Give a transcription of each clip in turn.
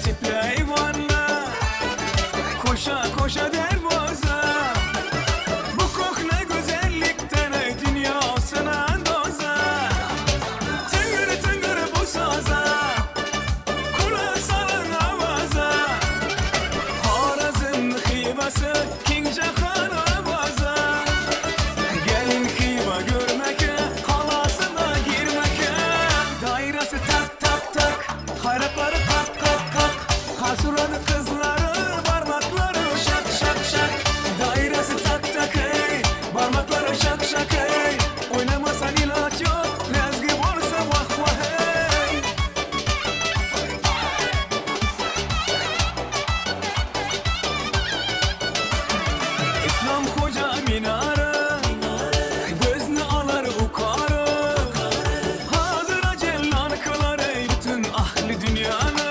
Tipli hayvanla koşa koşa derboza. Bu kok ne güzellikten ey dünyasına doza. Tıngır tıngır bu saza, kulak salın avaza. Harazın hibası kince kana baza. Gelin hiba görmeke, halasına girmeke. Dairesi tak tak tak, hayrakları kalk kalk. Hasuradı kızları, parmakları şak şak şak. Dairesi tak tak ey, parmakları şak şak ey. Oynamasan ilaç yok, lezgi olsa vah vah hey. İslam koca minare, gözünü alır ukarı. Hazır acellan kılar ey bütün ahli dünyanı.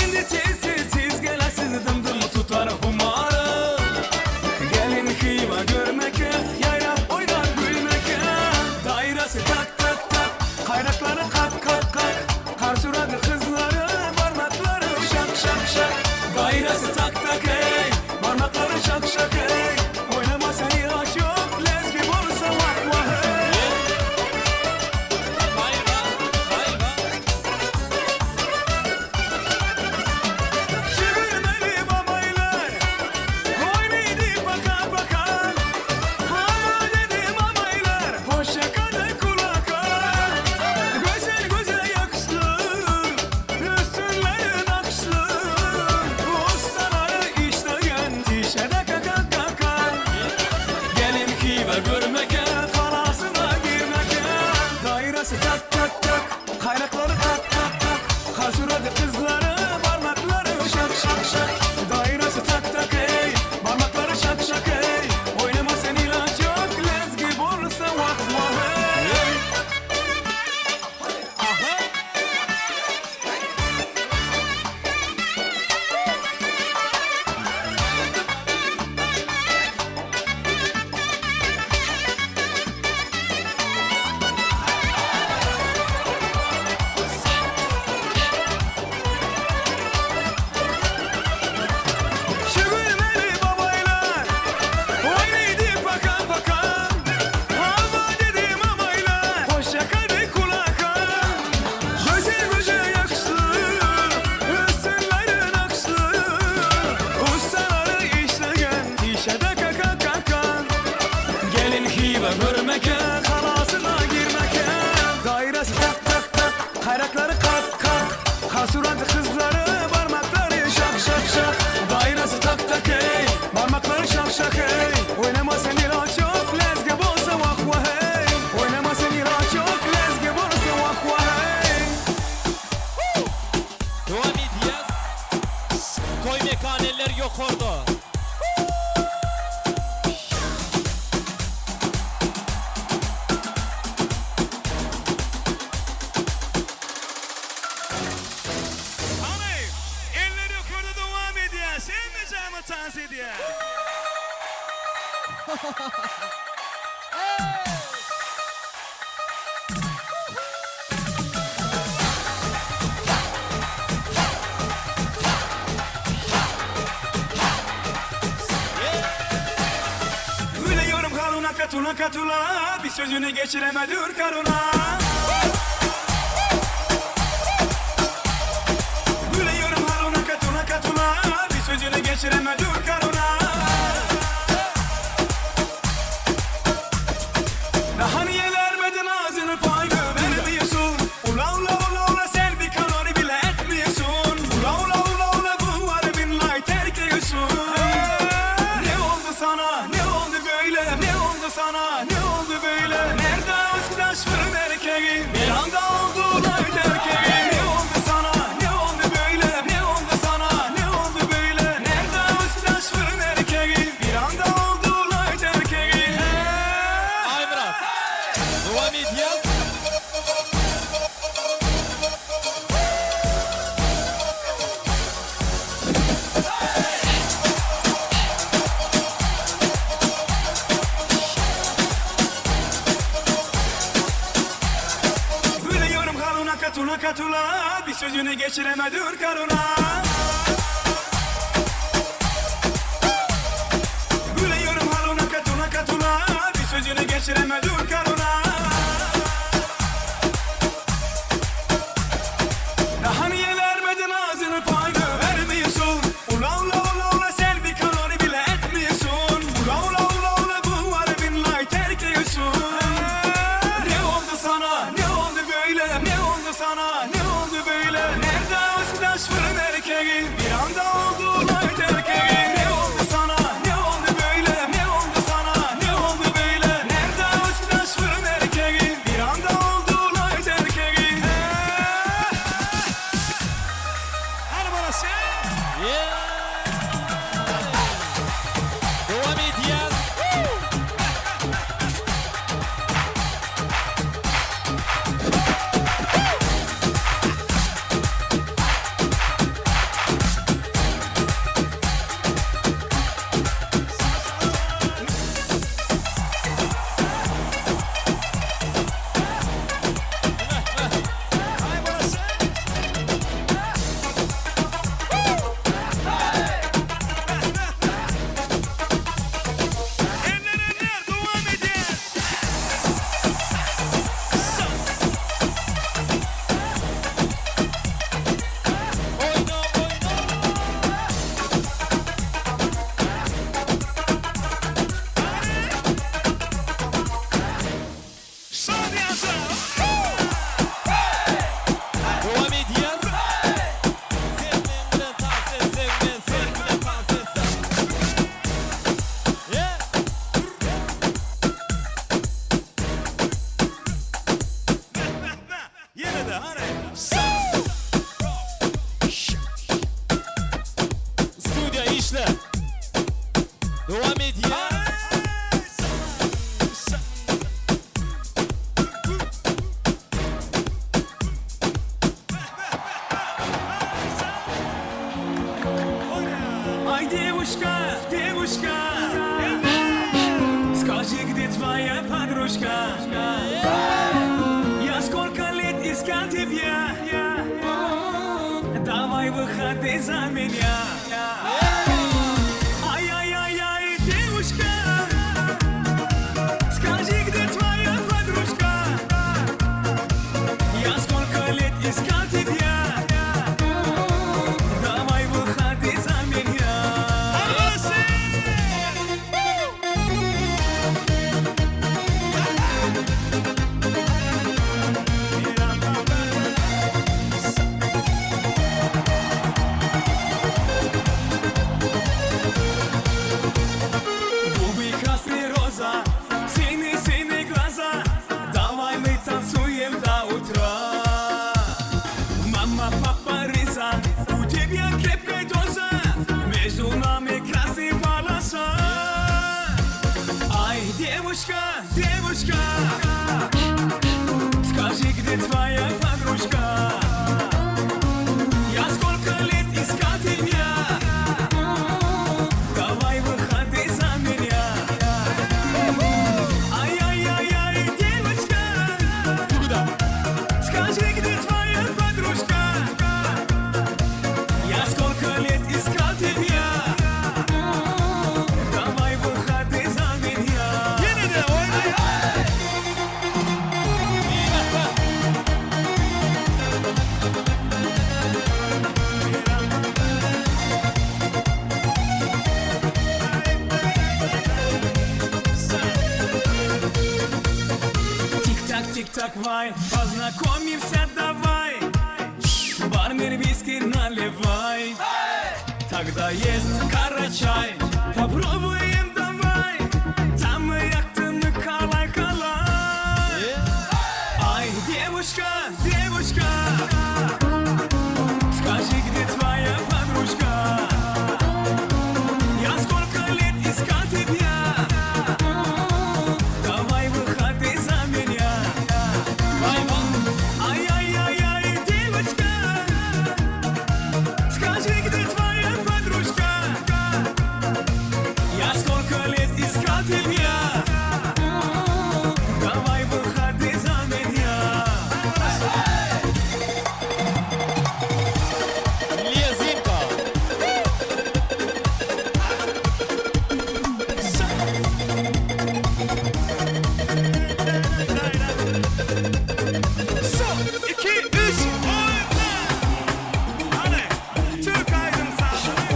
Şimdi tiz gelesiz dımdım tutar humarı. Gelin hiva görmeke, yayrap oynar gülmeke. Dairesi tak tak tak, hayrakları kalk kalk kalk. Karsuradı kızları, parmakları şak şak şak. Dairesi tak tak ey, parmakları şak şak ey. Oynamasa ilaç yok, lezgi olsa vah vah hey. Usta çeken eller yok orada. Hanım, eller yukarıda devam ediyor. Sevmeyeceğimi taz ediyor. Gülüyorum karuna katula katula, bir sözünü geçiremedir karuna. Gülüyorum karuna katula katula, bir sözünü geçiremedir karuna. Daha niye vermedin ağzını payını vermiyorsun? Ula ula ula ula sen bir kalori bile etmiyorsun. Ula ula ula ula bu var binlay terk ediyorsun. Ne oldu sana? Ne oldu böyle? Ne oldu sana? Ne oldu böyle? Nerede özgüdaş fırın erkeği? Bir anda oldular erkeği. Ne oldu sana? Ne oldu böyle? Ne oldu sana? Ne oldu böyle? Nerede özgüdaş fırın erkeği? Bir anda oldular erkeği. Ay Murat. Devam ediyor. Gülüyorum karuna katula katula, bir sözünü geçiremedir karuna. Gülüyorum karuna katula katula, bir sözünü geçiremedir karuna. Daha niye vermedin ağzını payını vermiyorsun? Ula ula ula ula sen bir kalori bile etmiyorsun. Ula ula ula ula bu var binlay terk ediyorsun. Ne oldu sana? Ne oldu böyle? Ne oldu sana? Ne oldu böyle? Nerede özgüdaş fırın erkeği? Bir anda oldular erkeği. Ne oldu sana? Ne oldu böyle? Ne oldu sana? Ne oldu böyle? Nerede özgüdaş fırın erkeği? Bir anda oldular erkeği. Hadi bana sen. Yeah. Devam ediyor. Hay bana sen. Eller eller devam ediyor. Oyna oyna. Son yazı. Devam ediyor. Sevmemden tavsiye sevmen, sevmeden tavsiye sev. Yeah. Yine de hani. Stüdyo işle. Devam ediyor. Ай, девушка, девушка, скажи, где твоя подружка? Я сколько лет искал тебя, давай выходи за меня. Ай-яй-яй-яй, девушка, скажи, где твоя подружка? Я сколько лет искал тебя, давай выходи за меня. заквай, познакомимся давай. Бармен виски наливай. Тогда есть карачай, попробуем давай. Там яктыны калай-калай. Ай, девушка, девушка, скажи, где твоя подружка? Я сколько лет искал тебя. Давай выходи за меня. Ай-яй-яй-яй, девочка, скажи, где твоя подружка? Я сколько лет искал тебя. Давай выходи за меня. Лезинка. Son, iki, üç, oyna. Hadi, Türk aydın sahne.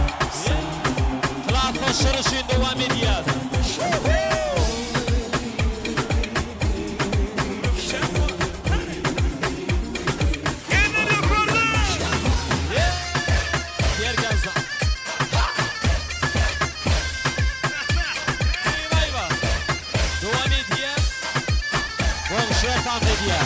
Klas başarışı devam ediyor. Kendini kurdu. Diğer gazda. Eyvah. Devam ediyor. Bonjour tam ediyor.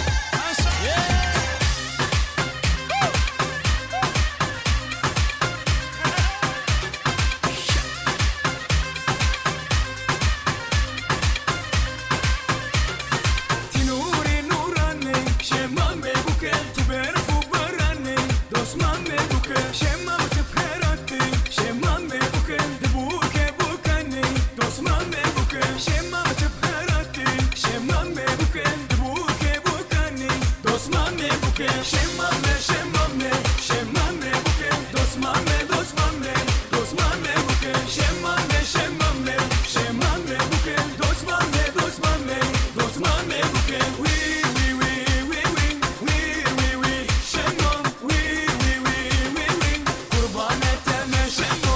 Tinuri nurane, shema me buke, tuber fubarane, dosman me buke, shema me tepherate, shema me buke, de buke bukane, dosman me buke, shema me tepherate, shema me buke, de buke bukane, dosman me buke, shema me buke, dosman me buke, shema me buke, dosman me buke, oui oui oui oui oui oui oui oui, shema oui oui oui oui oui, kurban etme shema.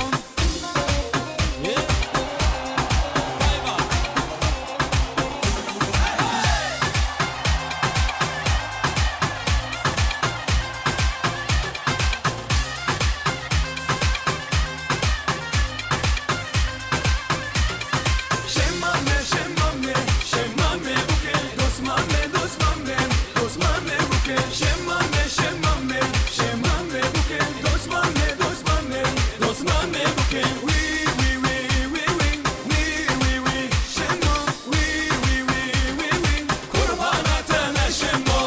Eyvah. Shemame buke, dosmame buke, shemame buke, dosmame buke, oui oui oui oui oui oui oui oui, shema, oui oui oui oui oui, kurban etme shema.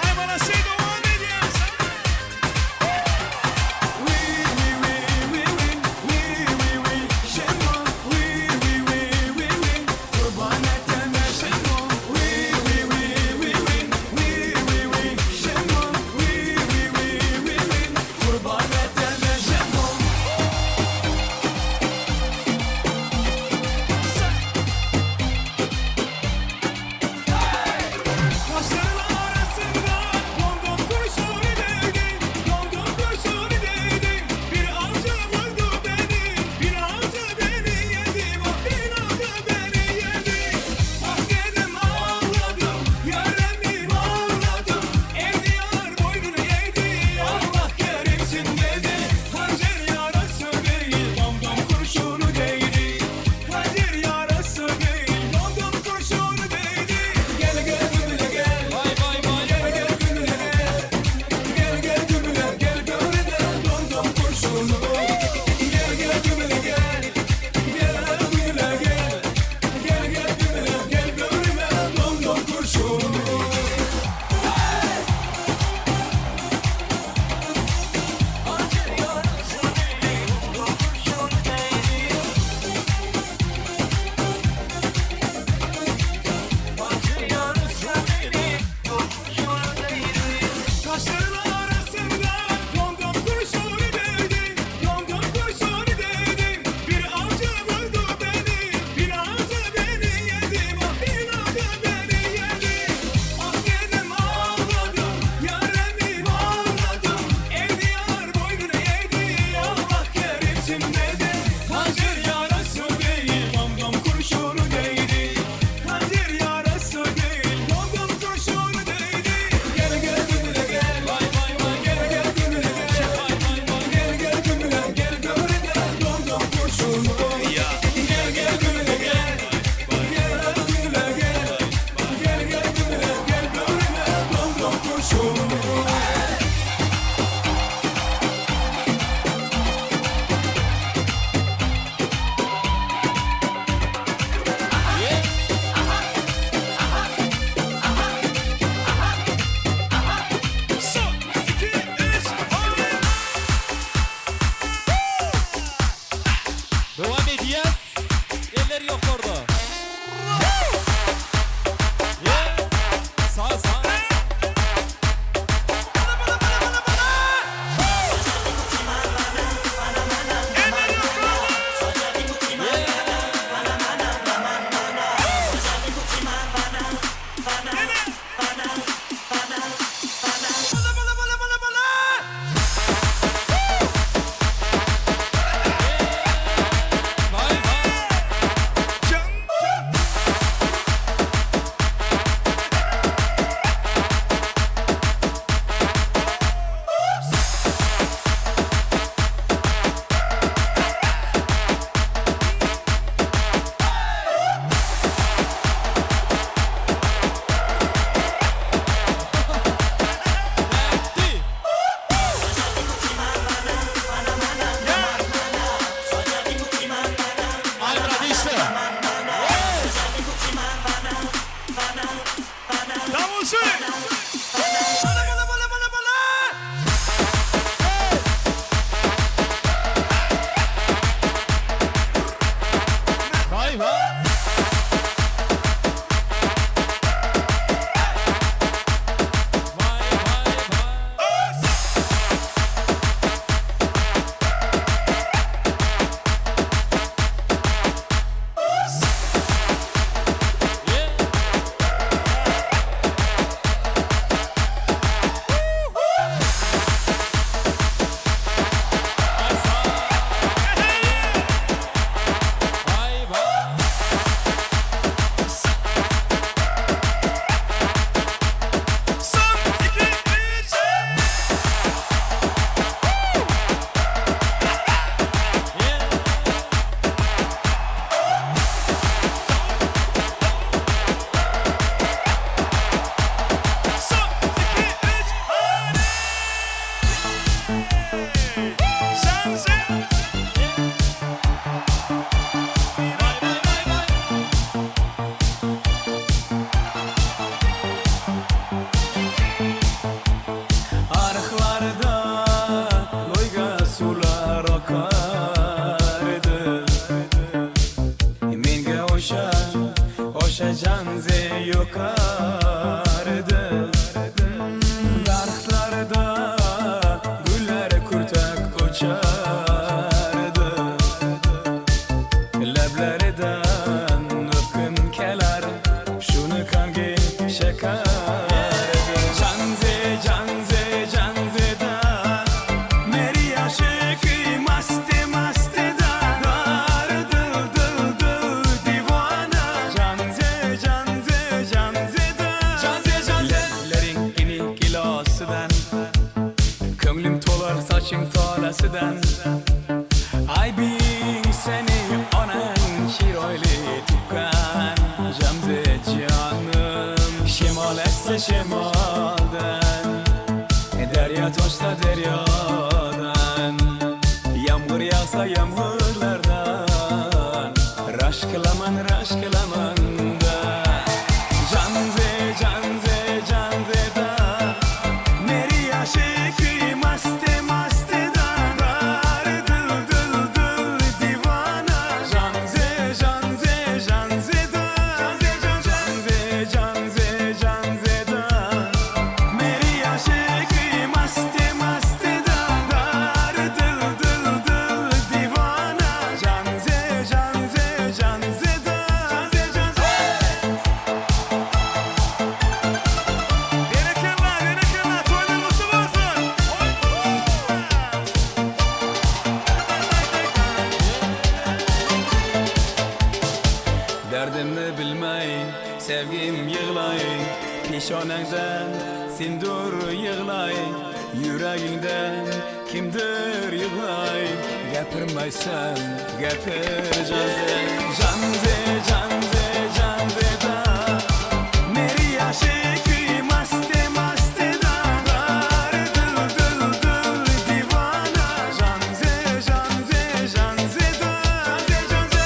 Ay bana şey devam ediyorsun. Oui oui oui oui oui oui oui oui, shema, Kancır yarası değil, dom dom kurşunu değdi. Kancır yarası değil, dom dom kurşunu değdi. Gel gel gümüle gel, vay vay vay. Gel gel gümüle gel, vay vay vay. Gel gel gümüle gel, böğrüne dom dom kurşunu. Gel gel gümüle gel, gel gümüle gel. Gel gel gümüle gel, böğrüne dom dom kurşunu. Devam edeceğiz. Eller yok orada. Yeah. Sağ sağ. Vay vay. Geldi. Ay bravo işte. Davul söyle. Vay vay. Vay vay vay. Yeah. Ay sağ. Vay vay. Son, iki, üç. Yeah. Son, iki, üç. Hadi. Sensin. Vay vay vay vay. Arıqlarda loyga sular oqardi. Menga o'sha janze yoqardi. Daraxtlarda gullar kurtak ochardi. Lablaridan o'pkin kelar, shuni qangi shakar. Janze janze janzeda meri aşıkı maste masteda dar dil dil dil divana. Janze janze janzeda janze janze lerin kini kilosidan ko'nglim to'lar soching tolasidan. Aybing seni onang chiroyli tuqqan. Jamze jonim shimol essa shimoldan, daryo toshsa daryodan, yomg'ir yog'sa yomg'irlardan rashk qilaman da. Janze janze janzeda meri aşıkı maste masteda dar dil dil dil divana. Janze janze janzeda janze janze janzeda meri aşıkı maste masteda dar dil dil dil divana. Janze janze janzeda janze Derdimi bilmeyin, sevgim yığlayın. Pişonenden sindur yığlayın. Yüreğinden kimdir yığlayın. Gapirmaysan gapir canze. Canze, canze, canze da. Meri aşıkı maste maste da. Dıl dıl dıl divana. Canze, canze, canze da. Canze, canze.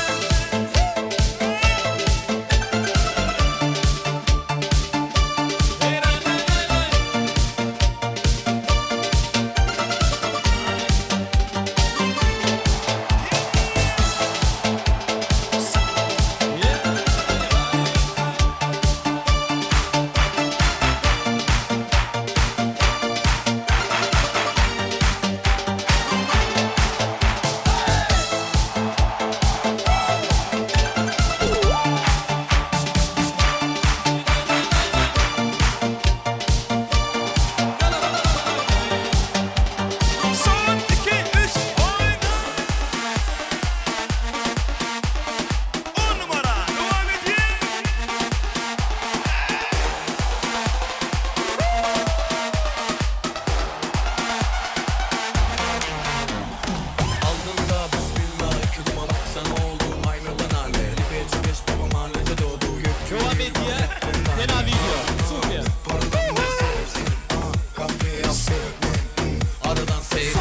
Son, iki, üç, oyna. 10 numara, devam edin. Aldın da bismillah klima baksana oğlum aynadan hale. Lipeci geç baba mahallede doğdu. Devam et ya. Fena video. Süper. Paradan ne sevsin? Kahve yapsın. Aradan sevsin.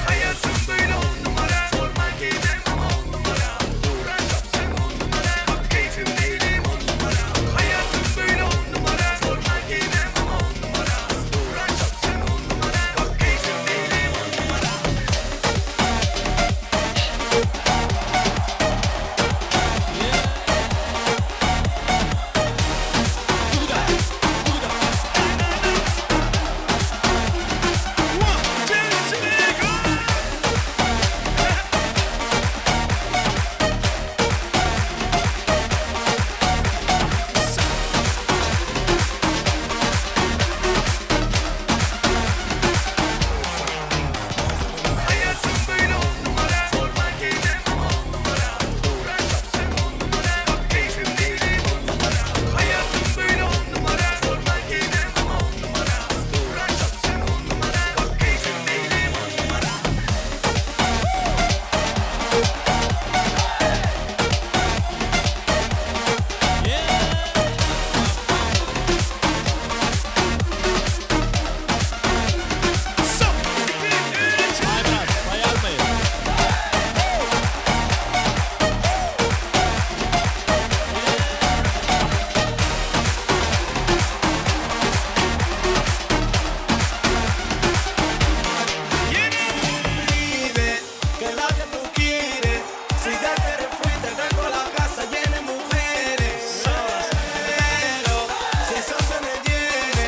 Hayatım böyle 10 numara. Sorma gidem ama 10 numara. Uğraş yapsın 10 numara. Bak keyfim değilim 10 numara. Hayatım böyle 10 numara. Sorma gidem ama 10 numara. Uğraş yapsın 10 numara. Bak keyfim değilim 10 numara. One, two, three, go. Hayatım böyle 10 numara. Sorma gidem ama 10 numara. Uğraş yapsın 10 numara. Bak keyfim değilim 10 numara. Hayatım böyle 10 numara. Sorma gidem ama 10 numara. Uğraş yapsın 10 numara. Bak keyfim değilim 10 numara. Son, iki, üç. Aynen. Sayarmayın. Vive, que es la que tú quieres. Si ya te eres fuiste, tengo la casa llena de mujeres. Pero si eso se me viene,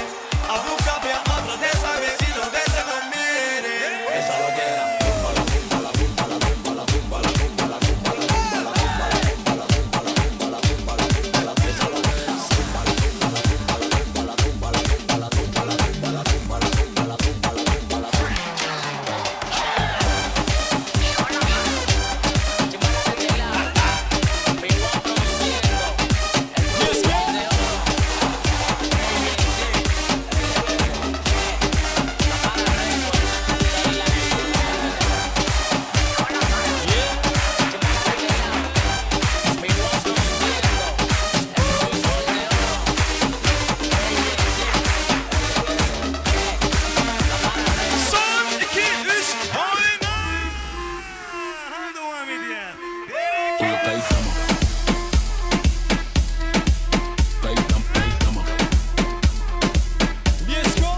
a buscarme a otro de esa vez si lo de te conviene. Esa lo quiera. Son, iki, üç, oyna. Devam edin. Let's go.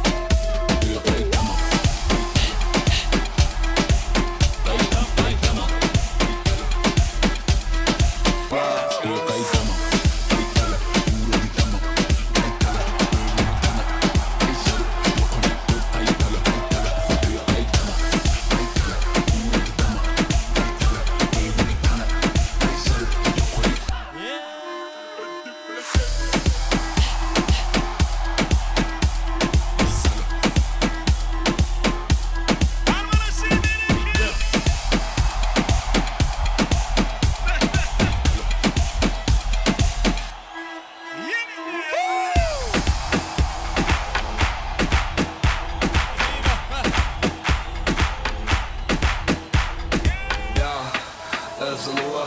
Esılıva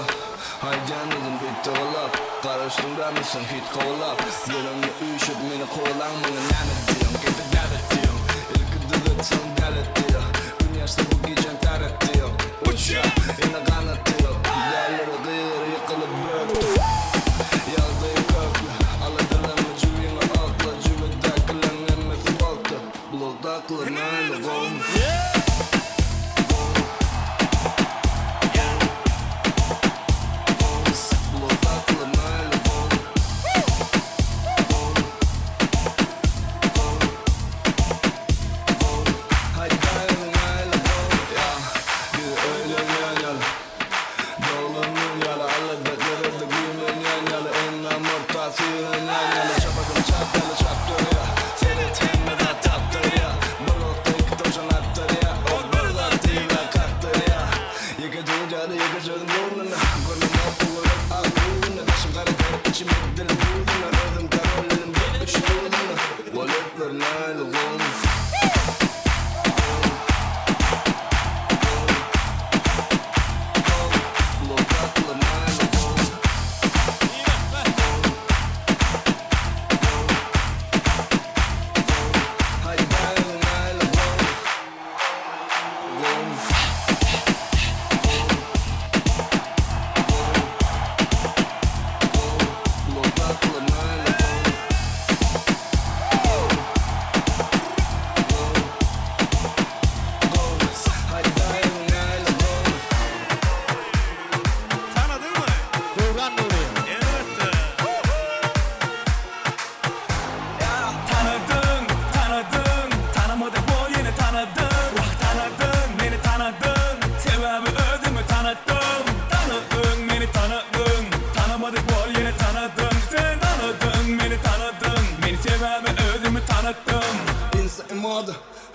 Haycanızın bitti olap Karıştırda mısın hit kovalap Yerimde üşüp beni kovalan bana lanet diyorum Kedi davet diyorum İlki dıdıtsın galet diyor Üniversite bu gecen taret diyor Uça yine kanat diyor Değerleri kıyır yıkılıp böktü Yazdığı köklü Alıdırlarını cüyünü akla Cüvüdakilerin emmeti baktı Buludaklı nalı olmuş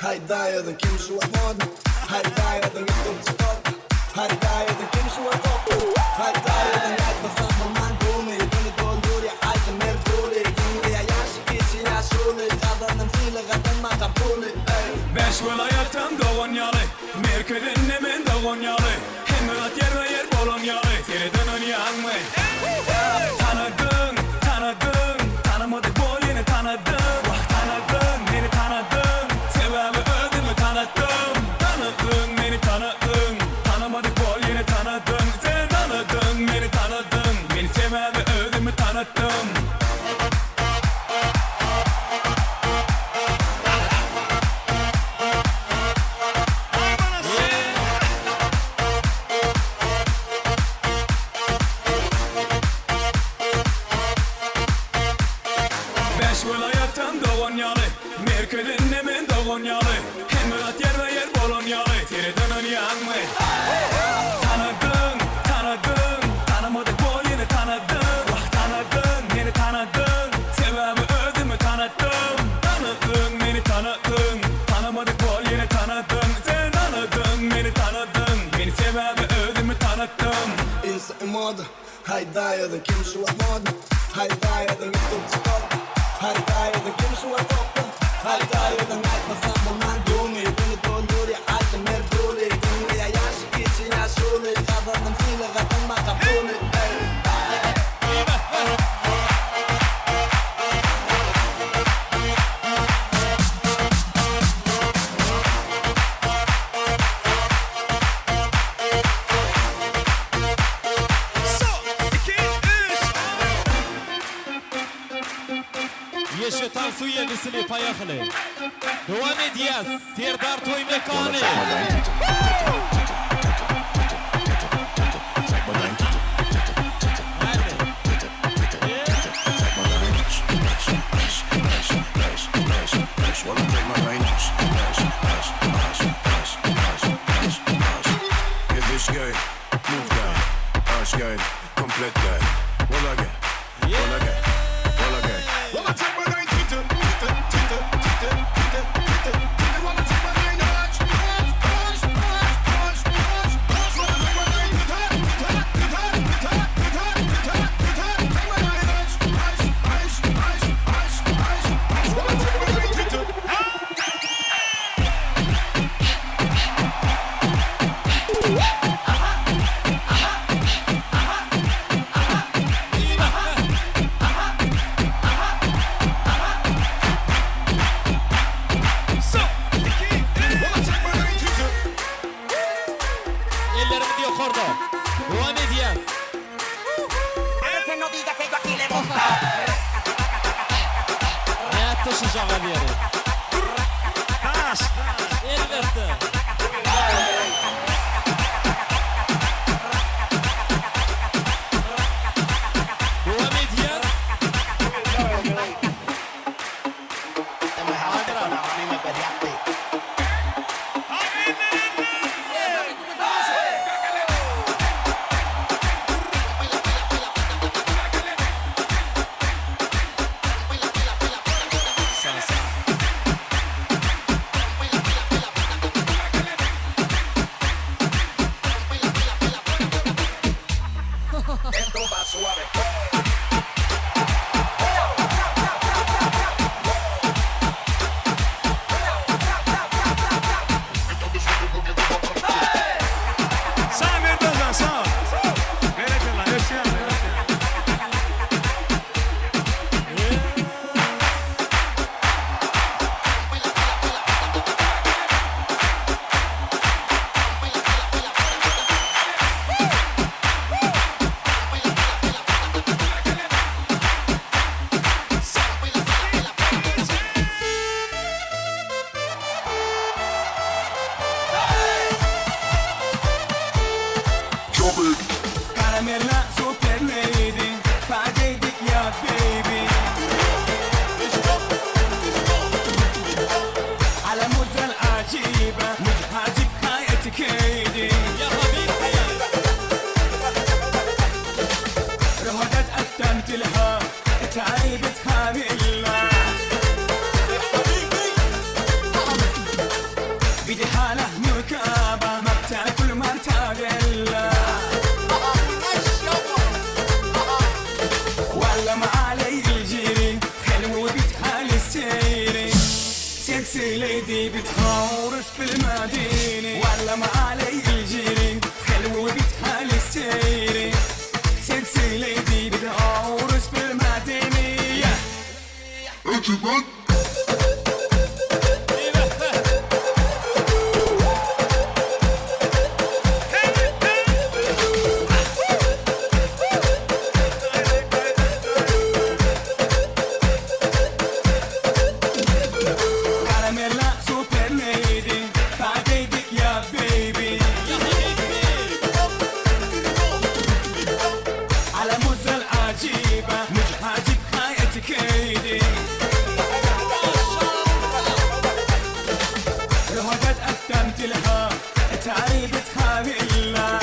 Haydayadın kim şu atmadı Haydayadın gittim çıkarttı Haydayadın kim şu atmadı Haydayadın yakmasan zaman bunu Yedini doldur ya altın mevduri Dinle ya yaşı kişi ya şunu Kadının fili kadın makabuli Beş vilayetten doğanyalı Merkezin nemin doğanyalı Hemmelat yer ve yer bolonyalı Seriden oynayan mı? Tanıdın, tanıdın Tanımadık bu yeni tanıdın Tanıdın, beni tanıdın Sebebi ödümü tanıttım Tanıdın, beni tanıdın Tanımadık bu yeni tanıdın Sen tanıdın, beni tanıdın Beni sebebi ödümü tanıttım Beş vilayetten doğanyalı Merkezin nemin doğanyalı Hemmelat yer ve yer bolonyalı Seriden oynayan mı? Tanıdın, tanıdın Tanımadık bu yeni tanıdın Tanıdın, beni tanıdın Sebebi ödümü tanıttım Tanıdın, beni tanıdın Tanımadık bu yeni tanıdın Sen tanıdın, beni tanıdın Beni sebebi ödümü tanıttım İnsan modu Haydayadın kim şu atmadı Haydayadın gittim çıkarttı Haydayadın kim şu atmadı Haydayadın yakmasan zaman bunu Yedini doldur ya altın mevduri Dinle ya yaşı kişi ya şunu Kadının fili kadın makabuli Yeşetan su yenisini payaklı. Devam edeceğiz. Serdar Toy Mekanı. Komplett geil. Wolla geil. Wolla geil. Wolla geil. Wanna take my nine tite, tite, tite, tite, tite, tite, tite. Wanna take my nine watch, watch, watch, watch, watch, watch. Wanna take my nine tite, tite, tite, tite, tite, tite, tite. Take my nine watch, watch, watch, watch, watch, watch, watch. Wanna take my nine tite. دوامي دياز Que no diga que yo aquí le gusta. Netto si Cavaliere Elbert دوامي دياز Esto va suave. Samir Dazan sağ ol. Berekallah. Yaşayan. Karamella super lady Fadeydik ya baby على مدة العجيبة مش هجيب حياتك ايدي يا حبيبي رهدت قدمت لها تعبت كاملة بدي حالة مركبة ما بتاكل مرتبلة ولا ما علي الجيري حلو وبتحالي السيري سكسي ليدي بتخورش بالمدينة ولا ما علي الجيري حلو وبتحالي السيري سكسي ليدي بتخورش بالمدينة Karamella super lady Fadeydik ya baby يا حبيبي على مدة العجيبة مش هجيب حياتك ايدي رهدت قدمت لها تعبت كاملة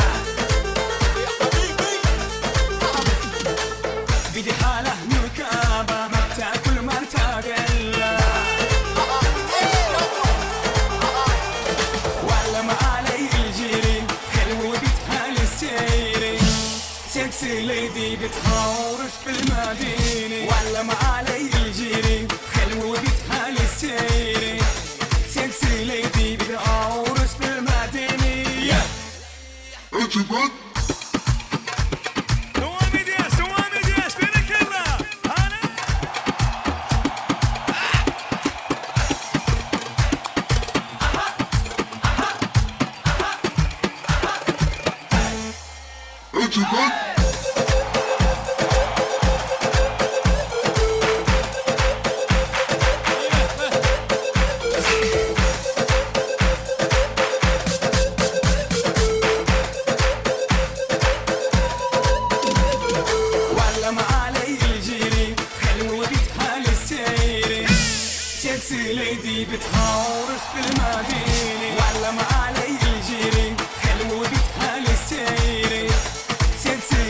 بدي حالة مركبة ما بتاكل مرتبلة ولا ما علي الجيري حلو وبتحالي السيري سكسي ليدي بتخورش بالمدينة ولا ما علي الجيري حلو وبتحالي السيري سكسي ليدي بتخورش بالمدينة دوامي دياس بيركلا هلا ولا ما علي الجيري حلو وبتحالي السيري سكسي ليدي بتخورش بالمدينة ولا ما علي الجيري حلو وبتحالي السيري سكسي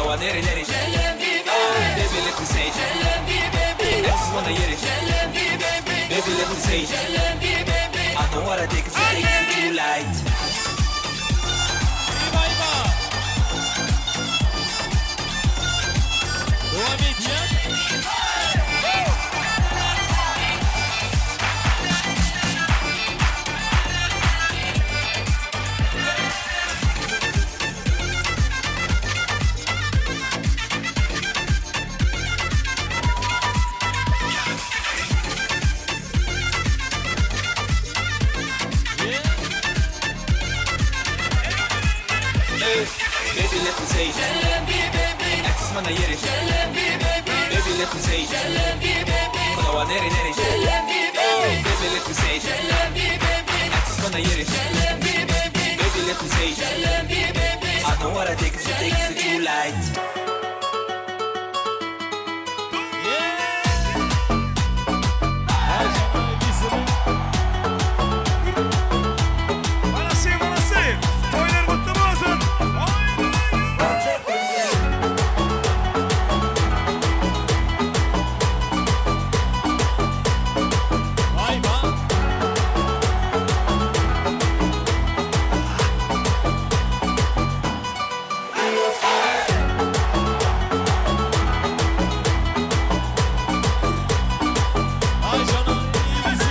Konağa nereleri Baby let me say Eksiz bana yeri Baby let me say I know what I take is too light Bayba. Devam edeceğiz. Baby let me say Eksiz bana yeri Baby let me say Konağa nereleri Baby let me say Eksiz bana yeri Baby let me say I know what I take is too light Bana sil. Toylar mutlu mu olsun? Bayba. Ay canım iyi misin?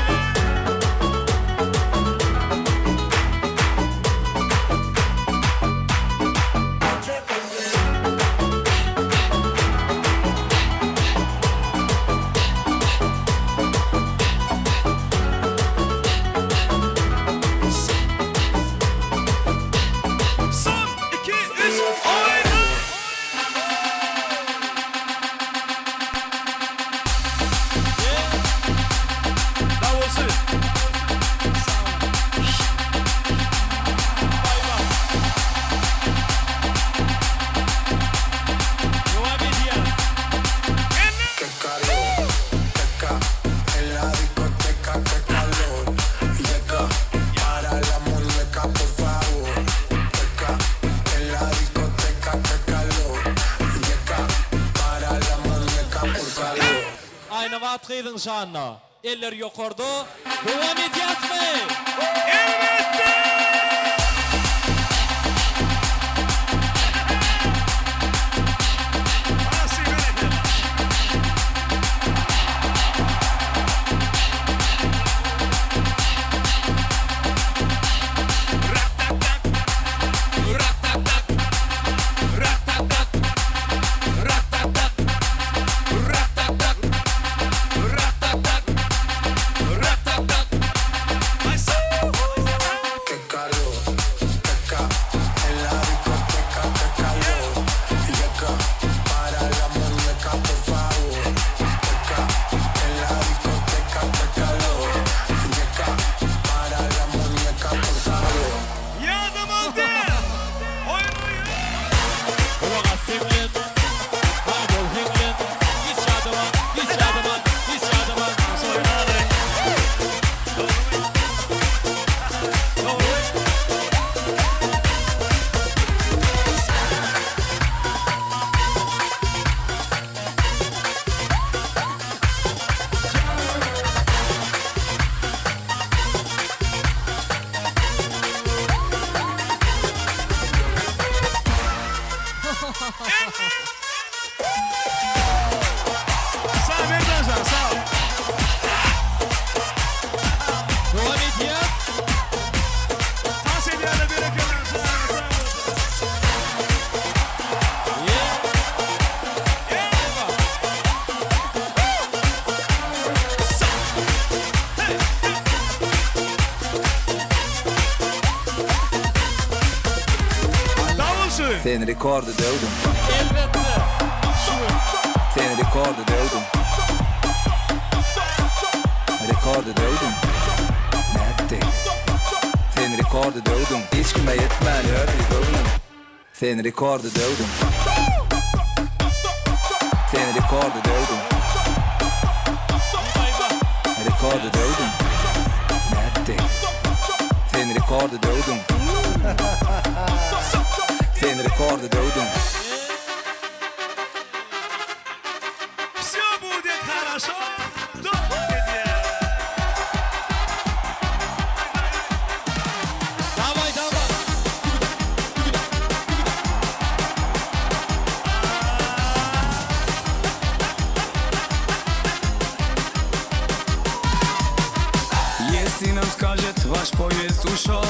Son, 2, 3, oyna! Davulcu. Devam edeceğiz. Qué calor, teca, en la discoteca, qué calor. Llega, para la muñeca, por favor. Teca, en la discoteca, qué calor. Llega, para la muñeca, por favor. Aynı vaatlıydın şanla. Eller yukarıda. Devam edeceğiz mi? Bana sil beni. Qué calor, teca, en la discoteca, qué calor. Llega, para la muñeca, por favor. Teca, en la discoteca, qué calor. Llega, para la muñeca, por favor. Yardım oldu. Oynayın. Kulağa sevlen. Barbol henglen. Hiç yadıma. Hiç yadıma. Hiç yadıma. Sağ ol Berdancan, sağ ol. Devam edeceğiz. Tas ediyene berekeler, sağ ol. Davulcu. Sen rekordu dövdüm Elbette. Sen rekordu dövdüm Rekordu dövdüm Netti Sen rekordu dövdüm Hiç kime yetmeli öpü dövdüm Sen rekordu dövdüm Sen rekordu dövdüm Rekordu dövdüm Netti Sen rekordu dövdüm Sen rekordu dövdüm хорошо? Да, молодец. Давай, давай. Если нам скажет, ваш поезд ушел,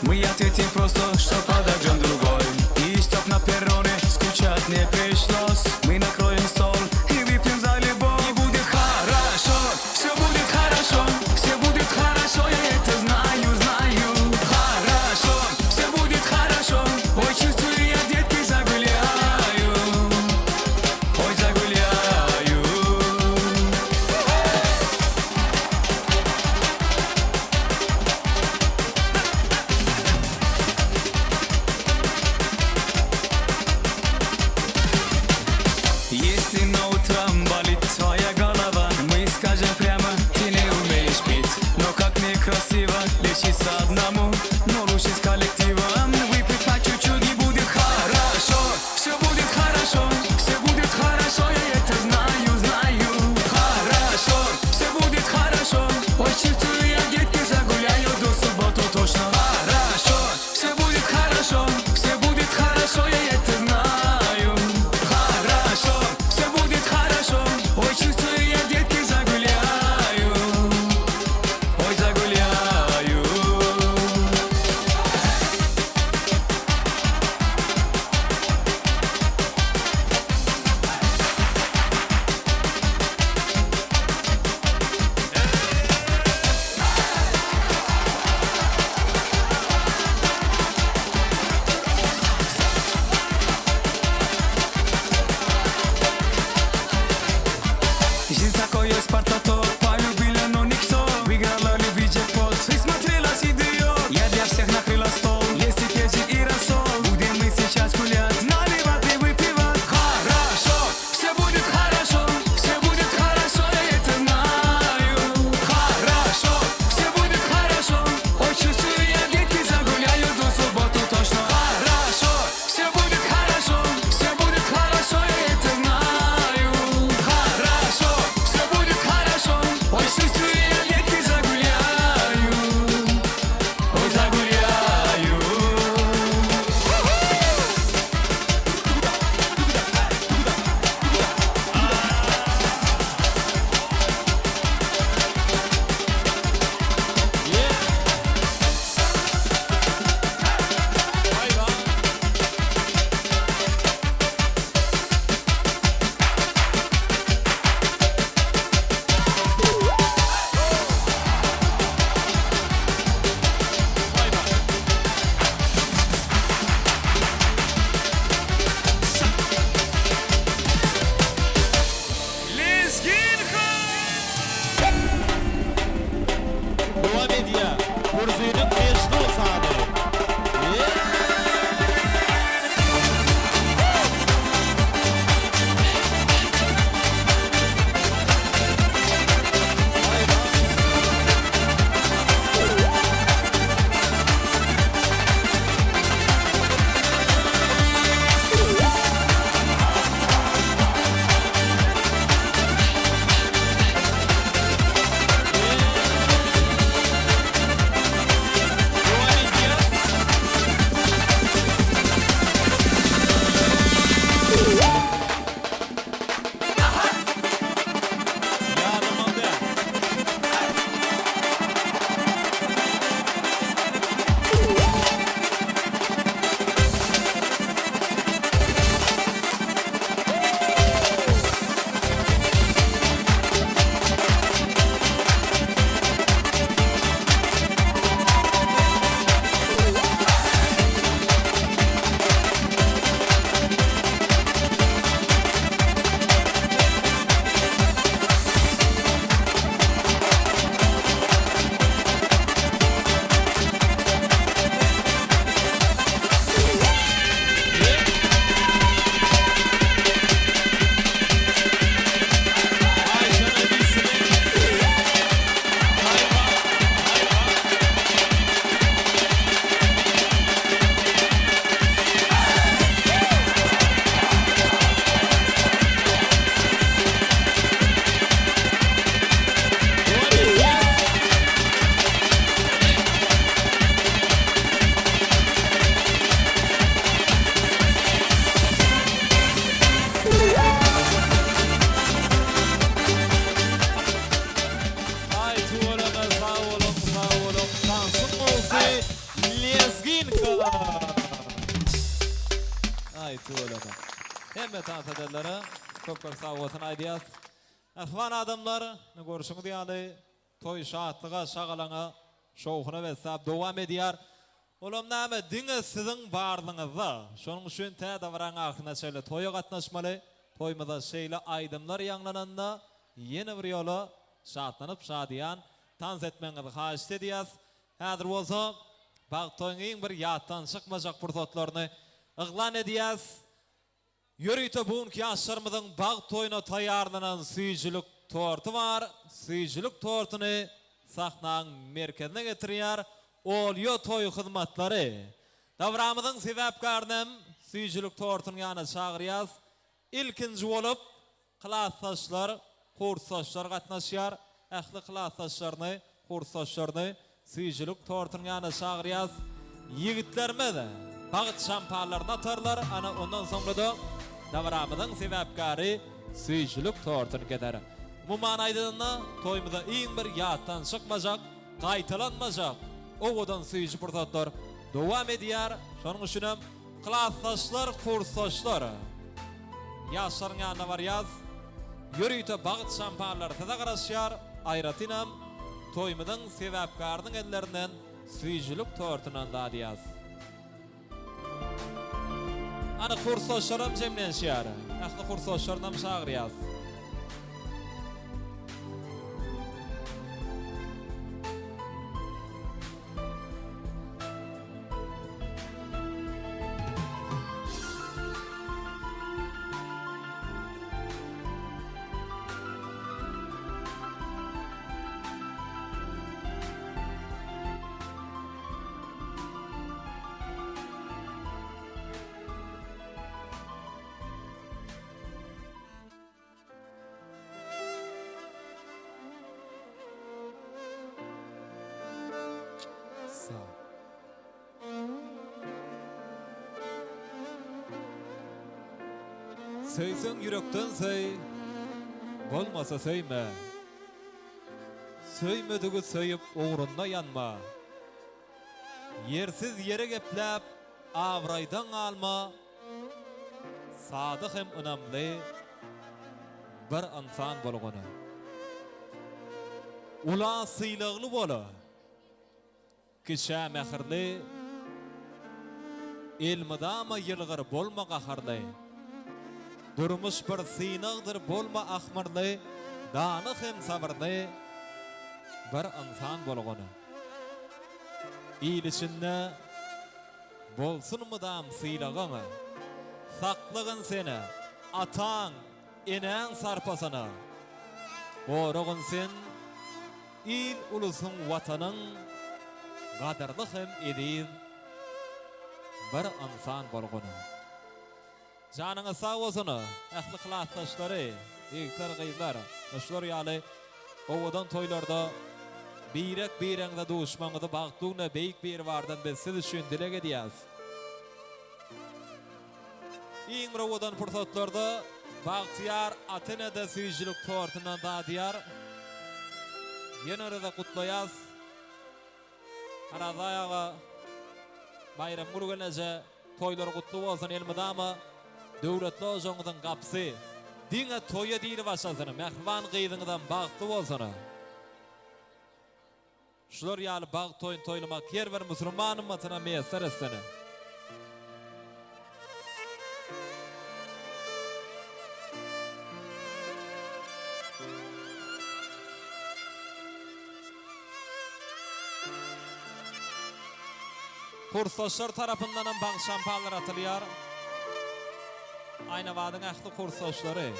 мы ответим просто, что подождем другой. И чтоб на перроне скучать не пришлось, мы накроем стол и выпьем за любовь. И будет хорошо, все будет хорошо, все будет хорошо, я это знаю, знаю. Хорошо, все будет хорошо, ой, чувствую я, детки, загуляю, ой, загуляю. Если на утром болит твоя голова, мы скажем прямо, ты не умеешь петь. Но как некрасиво лечиться одному, но лучше с коллективом. Выпить по чуть-чуть и будет хорошо, все будет хорошо, все будет хорошо, я это знаю, знаю. Хорошо, все будет хорошо, ой, чувствую я, детки, загуляю до субботу точно. Хорошо, все будет хорошо, все будет хорошо, я это знаю. Хорошо, все будет хорошо, ой, чувствую я, детки, загуляю, ой, загуляю. Hemme tansadelere çok sağ olsun aydiyas. Ahvan adamlar ne görüşüňiz diýýärdi. Toy şatlyga, şagalaňa, şowhuna we sap dowam edýär. Olam näme diňe siziň barlygyňyzda. Şonuň üçin täze baraň ahyna şeýle toýa gatnaşmaly. Toýmada şeýle aýdymlar ýaňlananda ýene bir ýola şatlanyp şadýan tans etmeňizi haýyş edýäs. Häzir bolsa bag toýuň bir ýatdan çykmajak pursatlaryny yglan edýäs. Yürüyte bugünkü yaşlarımızın bağ toyuna tayarlanan süýjülük tortu var. Süýjülük tortunu sahnaň merkezine getirýär. Olýo toy hyzmatlary. Davramyzyň sebäpkarnym süýjülük tortunyň ýanyna çagyrýas. İlkinji bolup klassdaşlar, kursdaşlar gatnaşýar. Ähli klassdaşlaryny, kursdaşlaryny süýjülük tortunyň ýanyna çagyrýas. Ýigitlerme de bagyt şampanlaryny atarlar. Ana ondan soňra da davramyzyň sebäpkary süýjülük tortuny geder. Bu manaýda toýmyza iň bir ýatdan çykmajak, gaýtalanmajak owadan süýjü pursatlar dowam edýär. Şonuň üçin hem klassdaşlar, kursdaşlar ýaşlaryň ýanyna barýas. Ýürüýte bagyt şampanlary tada garaşýar. Aýratynam toýmyzyň sebäpkarynyň ellerinden süýjülük tortunan dadýas. Ana kursdaşlarym jemlenşýär. Ähli kursdaşlarynam şagyrýas. Söýseň yürekden söý, bolmasa söýme. Söýmedigi söýüp ugrunda ýanma. Yersiz yere gepläp awraýdan alma. Sadyk hem önamly bir insan bolgany. Ula syýlygly bola. Kişä mähirli, ilmidama ýylgyr bolma gaharly. Durmuş bir synagdyr bolma ahmarly, danyk hem sabyrly bir insan bolgany. İl içinde bolsunmy dam sylagyňa, saklygyn seni ataň, eneň sarpasyna. Goragyn sen il ulusyň watanyň gadarly hem edip bir insan bolgany. Janyňa sağ bolsun, ähli klassdaşlary, ýigitler, gyzlar, şolar ýaly owadan toýlarda birek-bireňde duşmaňyzy bagtlygyna beýik bir bardan biz siz üçin dilek edýäs. Iň bir owadan pursatlarda bagtyar Atenada süýjülük tortunan dadýar. Ýene-de gutlaýas. Aradaýaga bayram gurganaja toýlar gutly bolsun elmidama. Döwletli ojaňyň gapsy diňe toýa diýip başlasyny, mehman gyýdyňydan bagtly bolsun. Şular ýaly bag toýun toýlamak her bir musulmanyň matyna meýsar etsene. Kursdaşlar tarapyndan bag şampanlar atylýar. Ayna wadyň ähli kursdaşlary.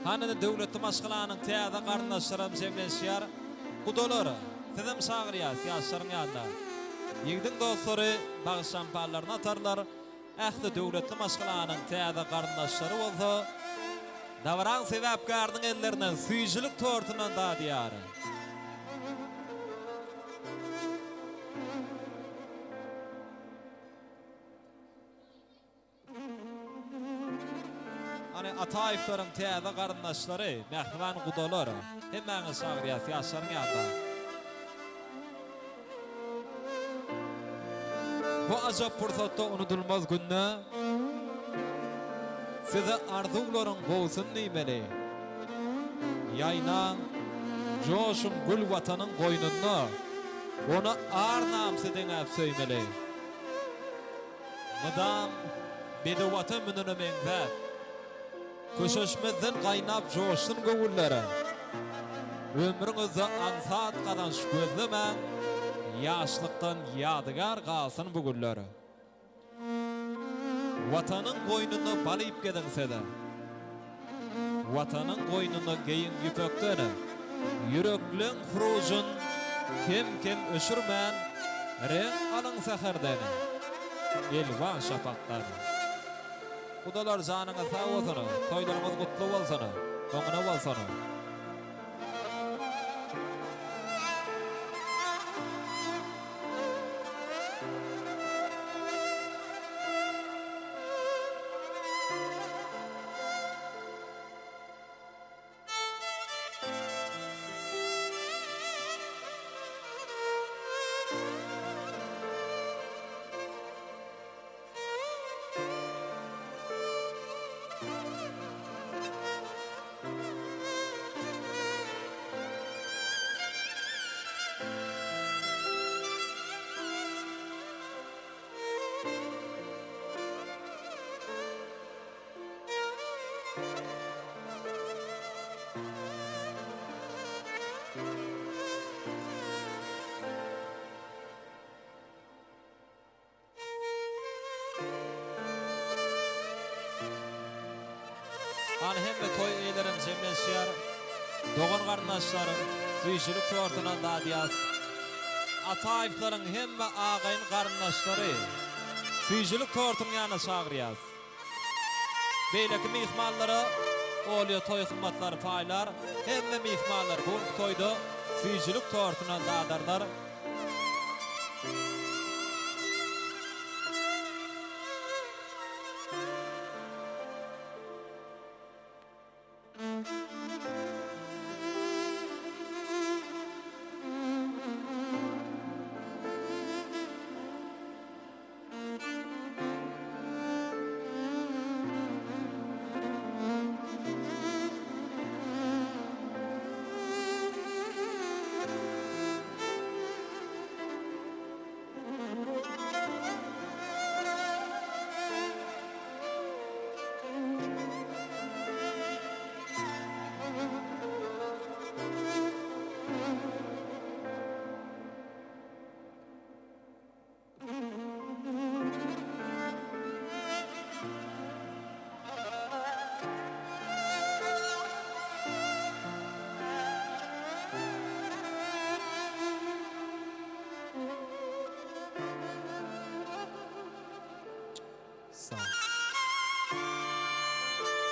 Hanada döwletli maşgalanyň täze garyndaşlarym jemlenşýär. Gudalar, sizem şagyrýas ýaşlaryň ýanynda. Ýigdiň dostlary bag şampanlaryny atarlar. Ähli döwletli maşgalanyň täze garyndaşlary bolsa, davran sebäpkarynyň ellerinden süýjülük tortunan dadýar. Yani Ataýyplaryň täze garyndaşlary, mähriban gudalar, hemmäňe şagyrýas ýaşlaryň ýa-da. Bu ajab pursatda unutulmaz günne size arzularyň gowsun diýmeli. Ýaynaň, joşun gül watanyň goýnunda ona arnamsy deňäp söýmeli. Mydam bedewata mününe meňzäp köşeşmezden gaýnap joşsun gowullary. Ömrüňizde ansat gadanş gözlemäň, ýaşlykdan ýadygar galsyn bu günleri. Watanyň goýnuna balyp gediňse-de, watanyň goýnuna geýin güpekdeni, yürekliň hurujyn kim öşürmän, reň alyň saherdeni, elwan şapaklar. Kudalar janyňa sag bolsun, toýlaryňyz gutly bolsun, goňuna bolsun. An hemme toy eýlerim jemleşýär. Dogan garyndaşlarym, süýçülük tortunan dadýas. Ataýyplaryň hemme agaýyn garyndaşlary süýçülük tortunyň ýanyna çagyrýas. Beýleki mihmanlara olýa toy hyzmatlary paýlar, hemme mihmanlar bu toýda süýçülük tortunan dadarlar.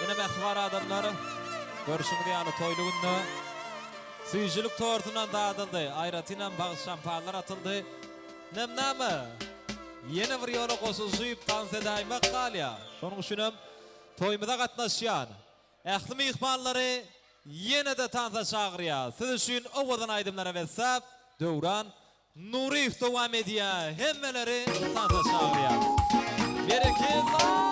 Yine mehvar adamlar görüşümde yani toylu günü süýçülük tortunan dağıdıldı. Ayratynan bağış şampanlar atıldı. Nemname yine bir yola koşulşuyup dans edaymak qalya. Şonuň üçinem toýmyda gatnaşýan ähli mihmanlary yine de tansa çagyrýar. Siz üçin owadan aýdymlara wetsap Döwran Nuriýew dowam edýär. Hemmeleri tansa çagyrýar. Bereketllah.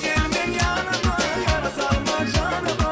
Gel ben yanıma, yara salma canıma.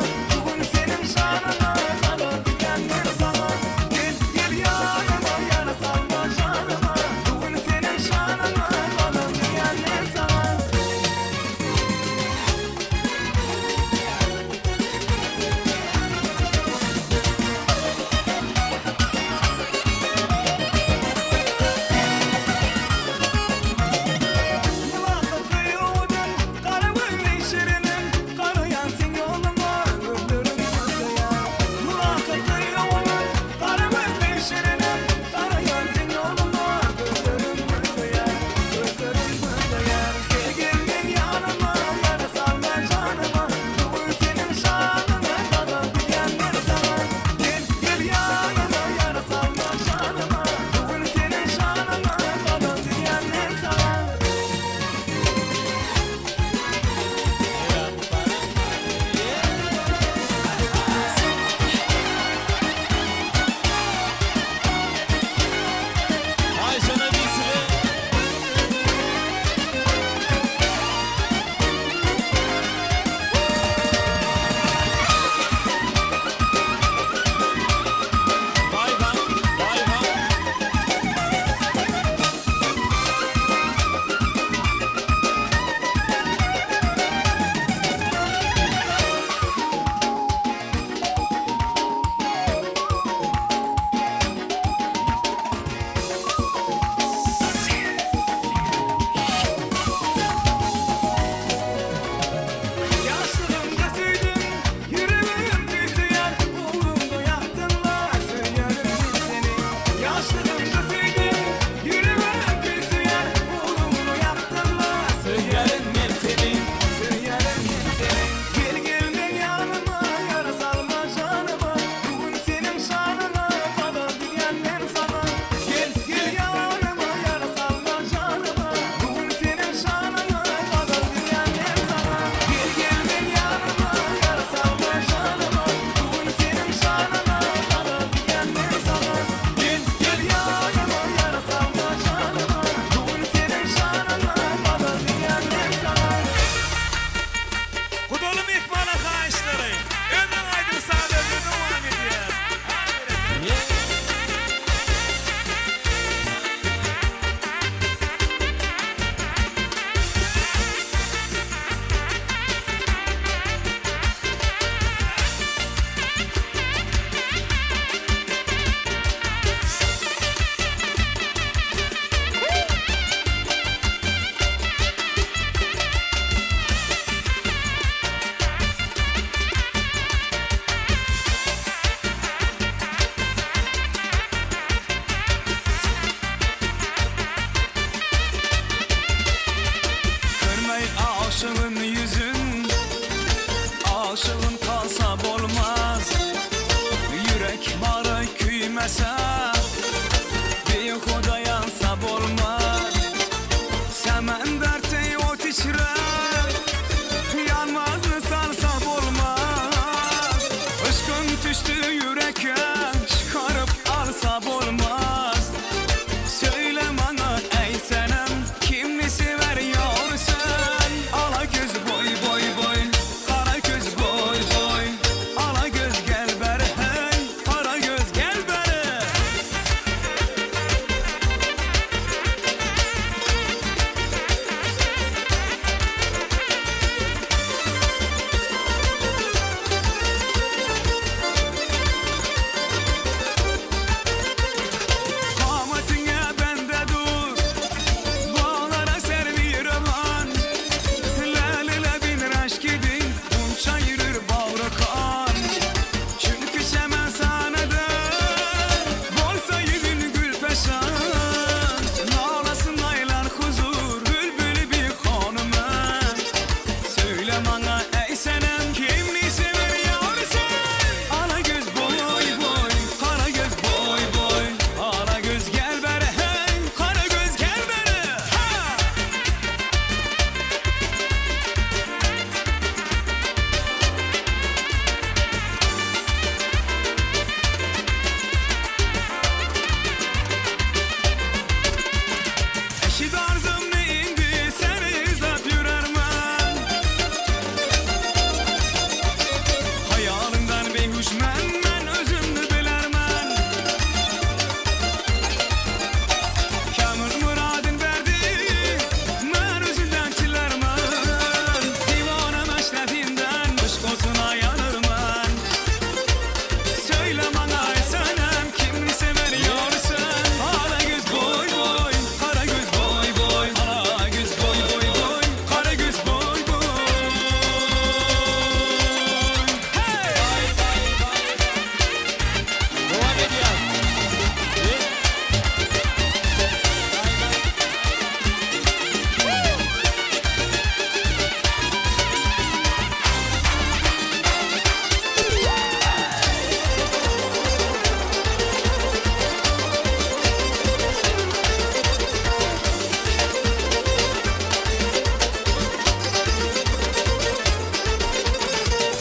aşığın yüzün aşığın kalsa olmaz yürek barı küymese bir huda yansa olmaz semen dertte ot içre yanmaz sarsa olmaz aşkın düştü yüreğe çıkarıp alsa olmaz söyle bana ey senem kimni sever yorsun ala göz boy boy boy kara göz boy boy ala göz gel beri hey kara göz gel beri Kametine bende dur bağlara servir aman Lale bin reşkidin unça yürür bağrı kan çünkü semen sanada bolsa yüzün gül peşan Nağlasın aylar huzur bülbülü bir hanıma söyle bana ey senem kimni sever yavrusun ala göz boy boy kara göz boy boy ala göz gel beri hey kara göz gel beri ha eşit arzum ne indi seni izlep yürermen hayalından beyhuşmen ben özümdü bilermen kamil muradın verdi ben özünden çilermen divana meşrefinden kuş kotuna yanırman söyle bana ey senem kimni sever yorsun ala göz boy boy kara göz boy boy ala göz boy boy boy kara göz boy boy hey Devam ediyoruz.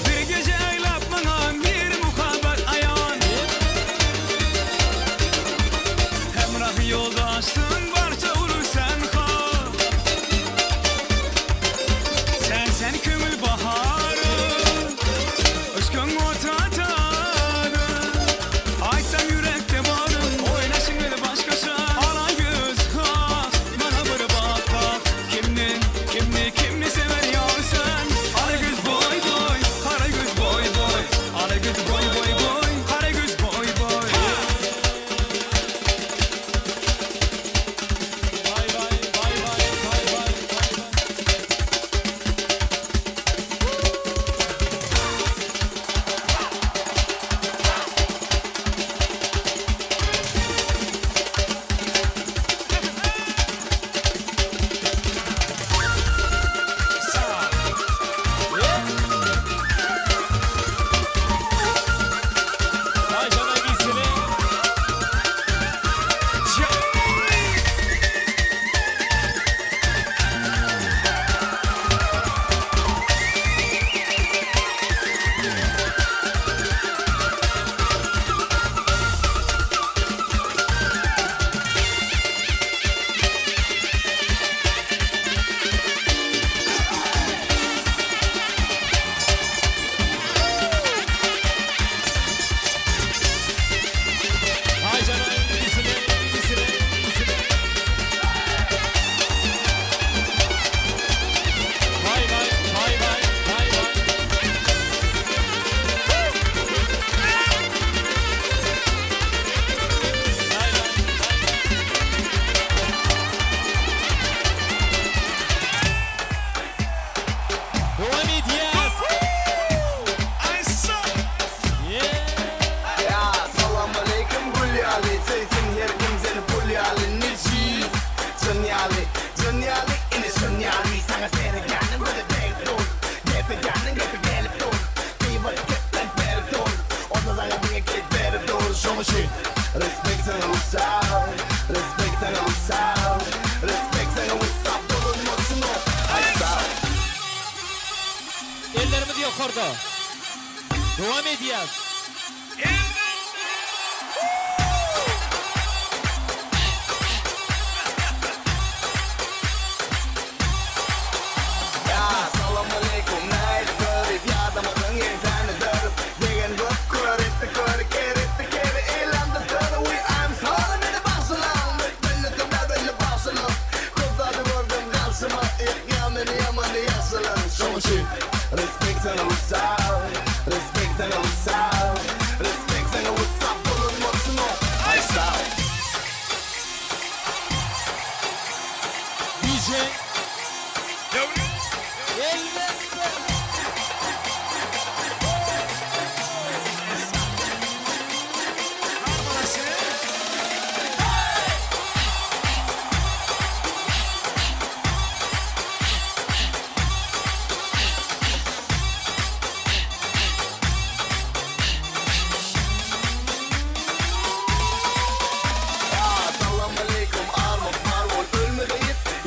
bir gece eylep bana bir muhabbet ayan Hemrah yoldaşsın barça olur sen kal sen kömül baharı aşkın ortada Açsam yürekte varım oynasın beni başkası ala göz kalk bana bir bak kimni sever yorsun ala göz boy boy kara göz boy boy ala göz boy boy boy kara göz boy boy Vay vay vay vay vay vay vay. Vay canına gitsene. Vay canına gitsene, gitsene, gitsene. Vay vay vay vay vay vay. Vay vay vay. Devam ediyoruz. Yeah. Ya salam aleyküm Gulyali Seysin her kim seni Gulyali Nici Canyali Canyali ini Canyali Sana seni kendim böyle ahırda. Devam ediyaz. Salam alaikum, night bird. Yadamadan yentani dörüp degen röp körütte körü kerette kere elanda dörü. I'm sorry beni basılam. Belli kadar belli basılam. Kodladı vurdum kalsıma. Yamanı yamanı yasılam. Son şey. Respect sana ussal. Respect sana ussal. Respect sana ussal. Bulunmasın o. Ay sağ. DJ. Elbette. Salam alaikum, armut marmol. Ölmedi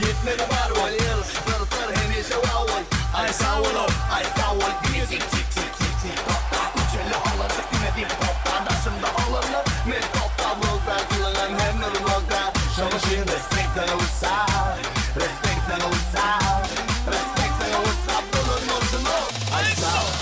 yetmedi barmol. Yıl sırtır henüze vavul. Ay sağ ol, ay sağ ol. Music tik tik tik tik. Topta kuceli alırdık dinledim topta. Daşımda alırlar. Men topta bulda kılığın hem nurulda. Şamışın respect sana ussal. Respect sana ussal. Respect sana ussal. Bulunmasın o. Ay sağ ol.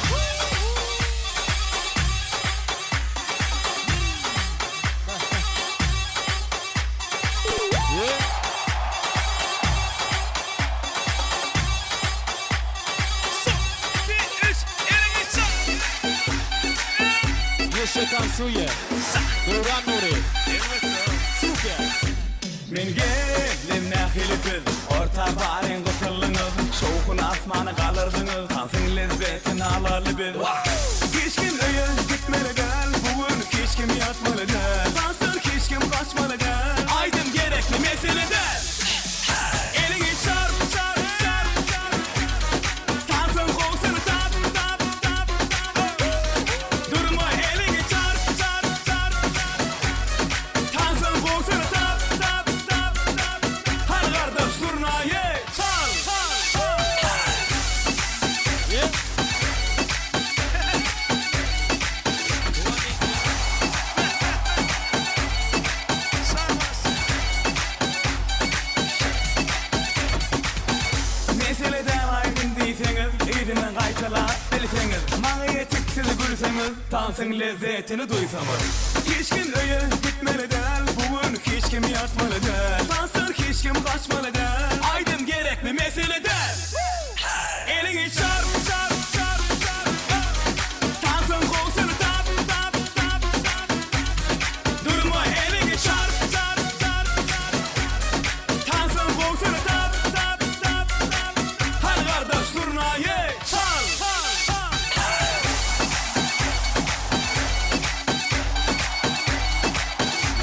Yeşekan Suye. Duran Nuri. Süper. Men gelin nahilifiz orta barin qısıllınız Şoğun asmanı qalırdınız Tansın lezzetini alarlı biz Keşkim öye gitmeli gel Bugün keşkim yatmalı gel Tansın keşkim kaçmalı gel Aydın gerekli mesele del Elini çarp çarp çarp çarp Tansın qoğsunu tap tap tap Durma elini çarp çarp çarp çarp Tansın qoğsunu tap tap tap tap Hadi kardeş zurnayı çal çal çal Yeah. Meseleden aydın deyseniz, eydinin qaytalar bilseniz Mağaya tiksiz gülseniz, tansın lezzetini duysanız Keşkin öye gitmeli del, bugün keşkim yatmalı del Tansın keşkim kaçmalı del, aydın gerekli mesele del Elini çarp çarp çarp çarp Tansın qoğsunu tap tap tap tap Durma elini çarp çarp çarp çarp Tansın qoğsunu tap tap tap tap Hadi kardeş zurnayı çal çal çal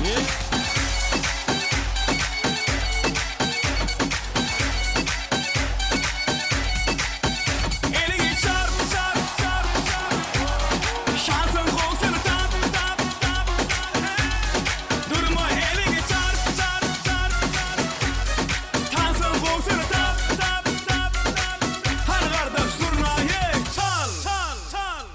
Yeah. Elini çarp çarp çarp çarp Şansın qoğsunu tap tap tap tap Durma elini çarp çarp çarp çarp Tansın qoğsunu tap tap tap tap Hadi kardeş zurnayı çal çal çal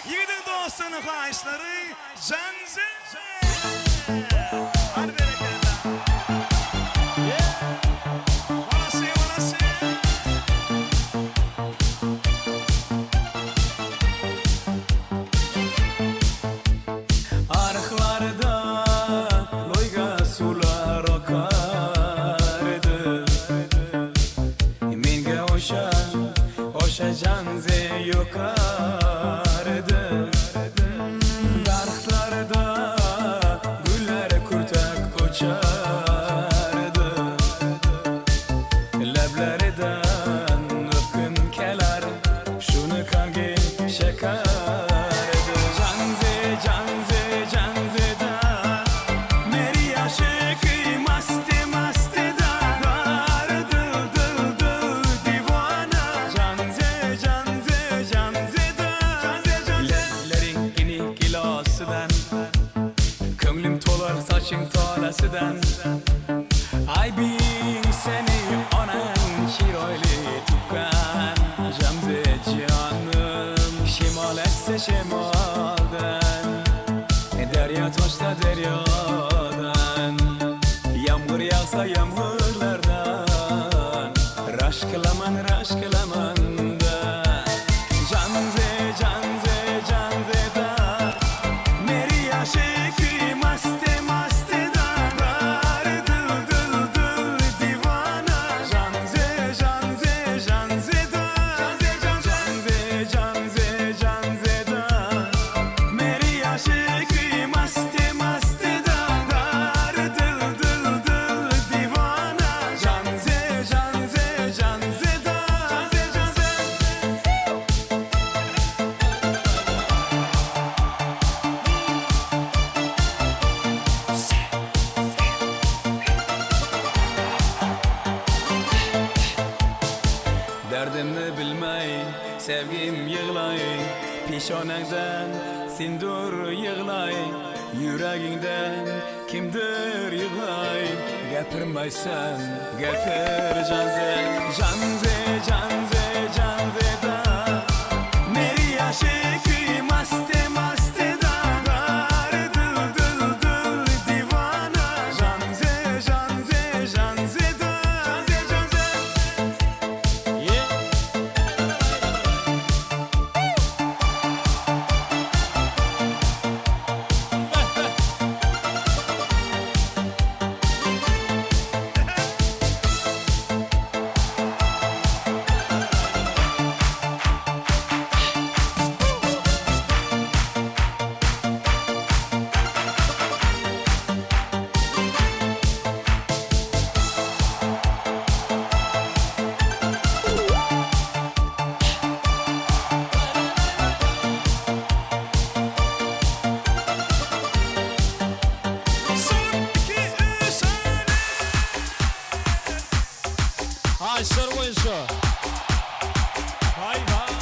Yiğidin dostunun xahişleri Cenze balasıdan Aybin seni onan şiroyli tukkan Jamze canım şimal etse şimaldan Derya toşsa deryadan Yağmur yağsa yağmurlardan Raş kılaman da Canze da Meri aşıkı maste da Dar dıl divana Canze da Canze da Meri aşıkı maste da Dar dıl divana Canze da Derdimni bilmeyin, sevgim yığlayın Pişonangdan sindur yığlayın Yüreğinden kimdir yığlayın Gapirmaysan gapir Canze da Meri aşıkı maste da Dar dıl divana Canze da Haşır oyuncu. Vay vay.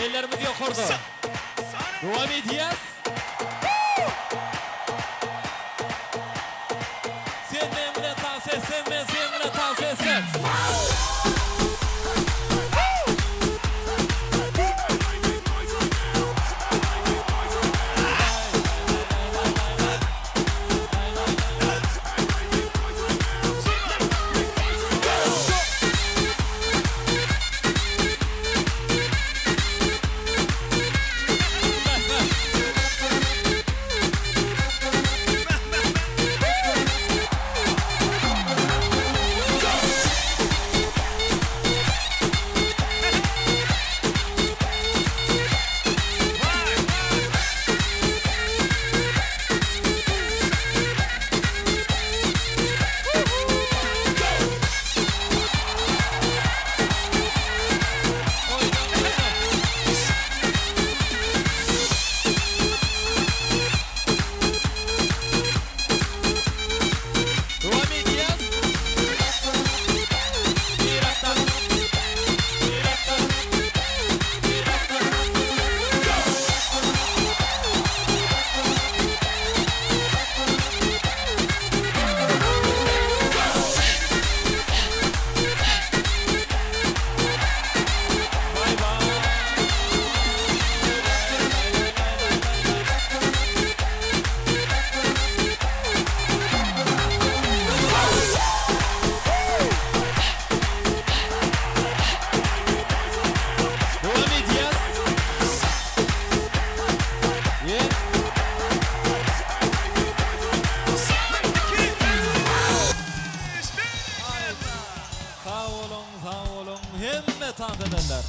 Ellerimiz yukarıda. Devam ediyoruz. Sen benimle dans etsen, ben seninle dans etsem. tant edenler.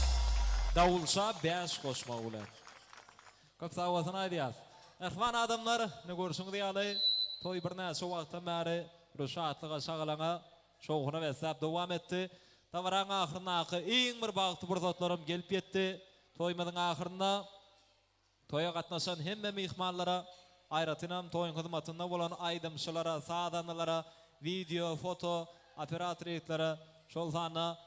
Davulşa 5 koşma ular. Köp sağ olsun aydiyaz. Ahvan adamlar ne görüşüň diýaly. Toy bir näçe wagtdan bäri rüşatlyga şagalaňa şowuna wesap dowam etdi. Tawaraň ahyryna iň bir bagty burzatlarym gelip ýetdi. Toýmadyň ahyrynda toya gatnaşan hemme mihmanlara aýratynam toyun hyzmatynda bolan aýdymçylara, sadanlara, video, foto operatorlary şol zana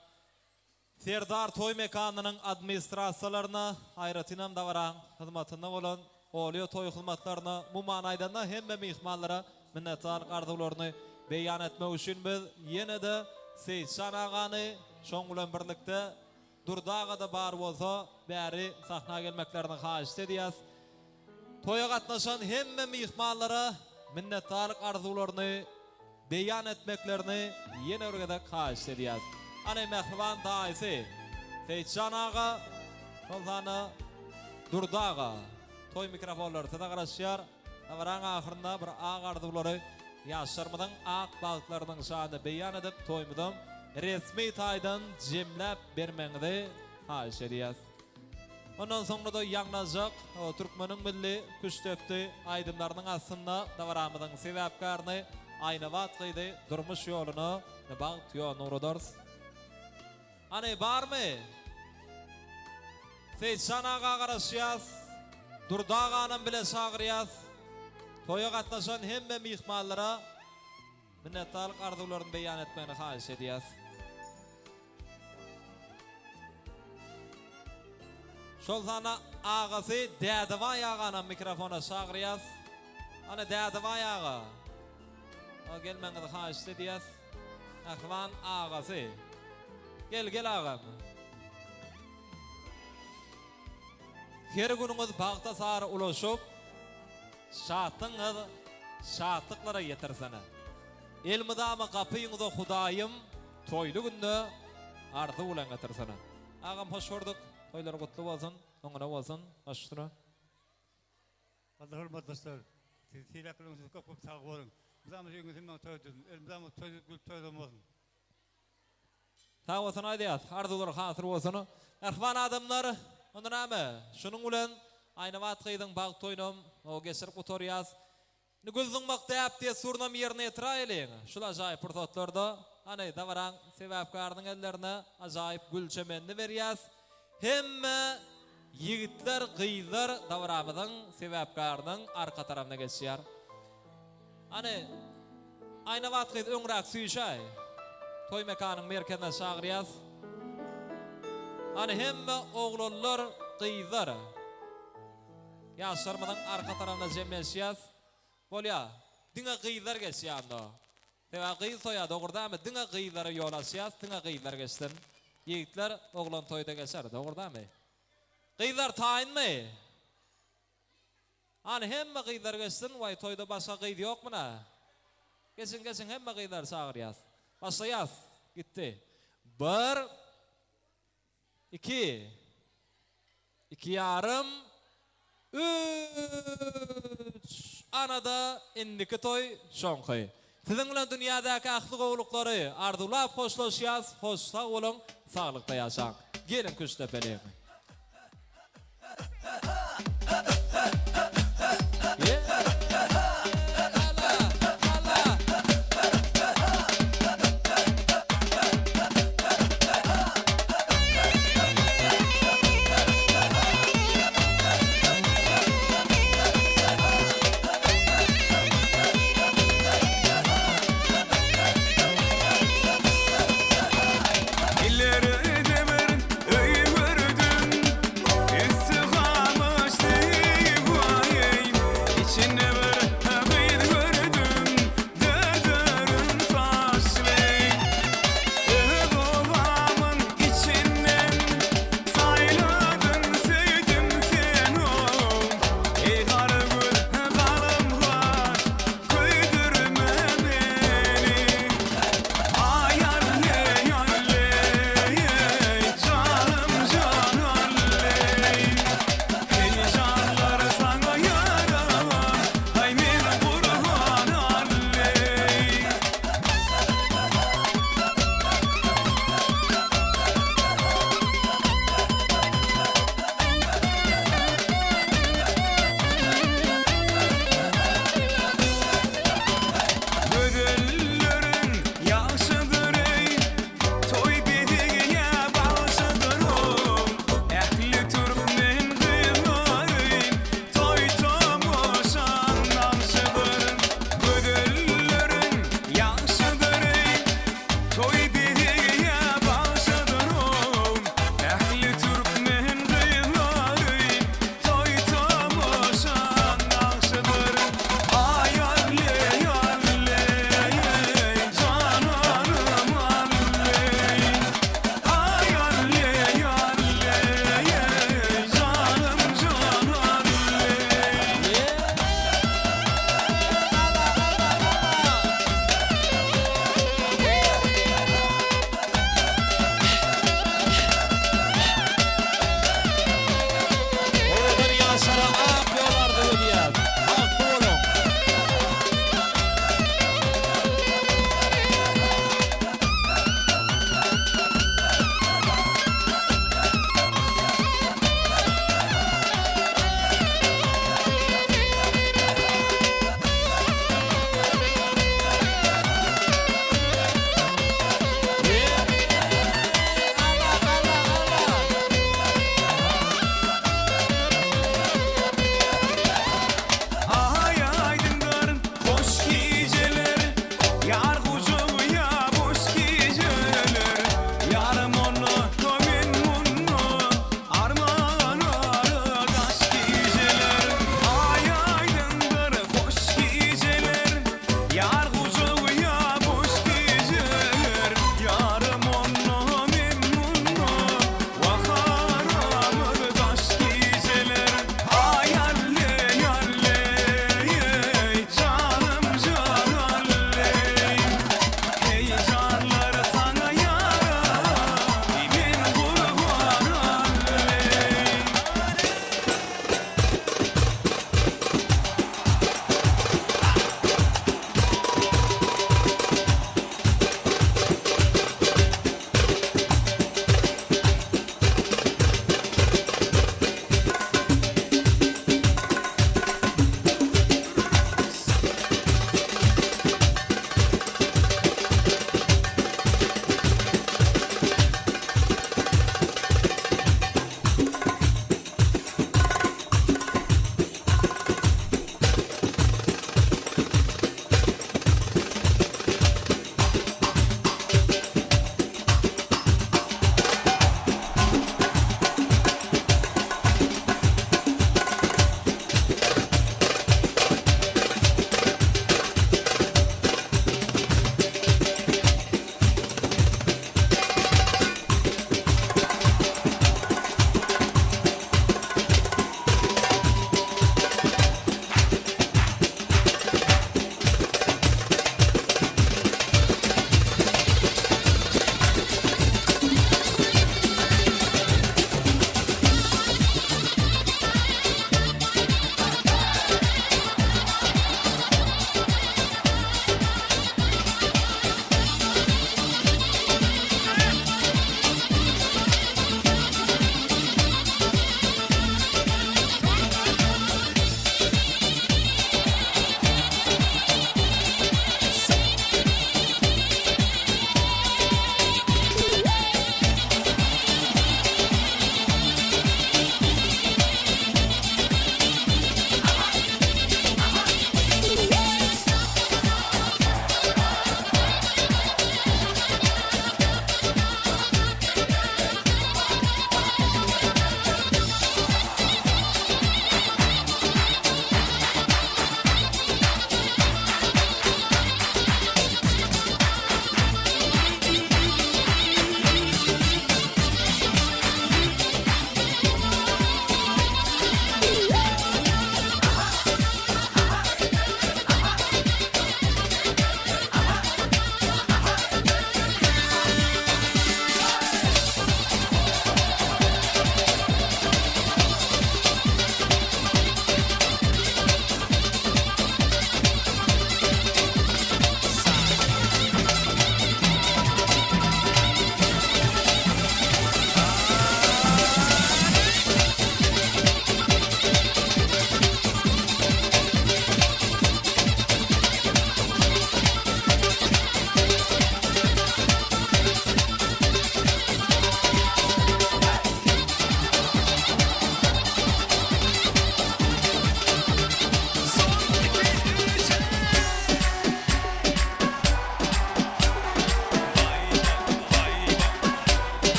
Serdar toy mekanynyň administrasiýalaryna aýratynam dawaraň hyzmatynda bolan olio toy hyzmatlaryna bu manaýda hemme mihmanlara minnetdarlyk arzuwlaryny beýan etmek üçin biz ýene-de Seyşan agany şoň bilen birlikde Durdaga da bar bolsa bäri sahna gelmeklerini haýyş edýäs. Toya gatnaşan hemme mihmanlara minnetdarlyk arzuwlaryny beýan etmeklerini ýene örgede haýyş edýäs. Ana mehriban daýsy Seyşan aga şolzana Durdaga toy mikrofonlary tada garaşýar. Awaraň ahyrynda bir ag arzuwlary ýaşarmadan ak bagtlarynyň şanyny beýan edip toýmudam resmi taýdan jemläp bermeňdi haýyş edýäs. Ondan soňra da ýaňnajak Türkmeniň milli küçtepdi aýdymlarynyň asynda dawaramydyň sebäpkaryny aýna wagtlydy durmuş ýoluny bagt ýol nuradars. Ana barmy? Seyşan aga garaşýas, Durdaganyň bilen şagyrýas. Toya gatnaşan hemme mihmanlara minnetdarlyk arzuwlaryny beýan etmegini haýyş edýäs. Şol zana agasy Dädebaý agana mikrofona şagyrýas. Ana Dädebaý aga. O gelmeňi haýyş edýäs. Ahwan agasy. Gel agam. Her günüňiz bagta sar ulaşyp şatyňyz şatyklara ýetirsene. Elmidama gapyňyzda Hudaýym toýly günde ardy bilen getirsene. Agam hoş gördük. Toylar gutlu bolsun, oňra bolsun. Başdyra. Allah hürmet dostlar. Tileklerinizi köp sag bolun. Bizamiz ýeňizden toýdum. Elmizamiz toýdum bolsun. Sağ olsun aýdýas. Arzular hasyr bolsun. Ahwan adamlar, onda näme? Şunuň bilen aýna wagtyň bag toýnam, o geçirip oturýas. Nigözüň maktab diye surnam ýerine ýetirýäliň. Şol ajaýyp pursatlarda ana dawaraň sebäpkarynyň ellerine ajaýyp gülçemenni berýäs. Hemme ýigitler, gyýlar dawaramydyň sebäpkarynyň arka tarabyna geçýär. Ana aýna wagty öňrek süýşäý. Toy mekanyň merkezine şagyrýas. Ana hemme oglanlar, gyýlar ýaşarmadan arka tarabyna jemleşýär. Bolýa, diňe gyýlar geçýärdi. Tewa gyý soýa dogurdamy? Diňe gyýlary ýolaşýar, diňe gyýlar geçsin. Ýigitler oglan toýda geçer, dogurdamy? Gyýlar taýynmy? Ana hemme gyýlar geçsin, way toýda başga gyý ýokmuna? Geçin hemme gyýlar şagyrýar. Başlaýas, gitdi. 1 2 2 yarım 3 anada indiki toy şoňky. Siziň bilen dünýädäki ahly gowluklary arzuwlap hoşlaşýas, hoşsa bolun, saglykda ýaşaň. Gelin küçtepelegi.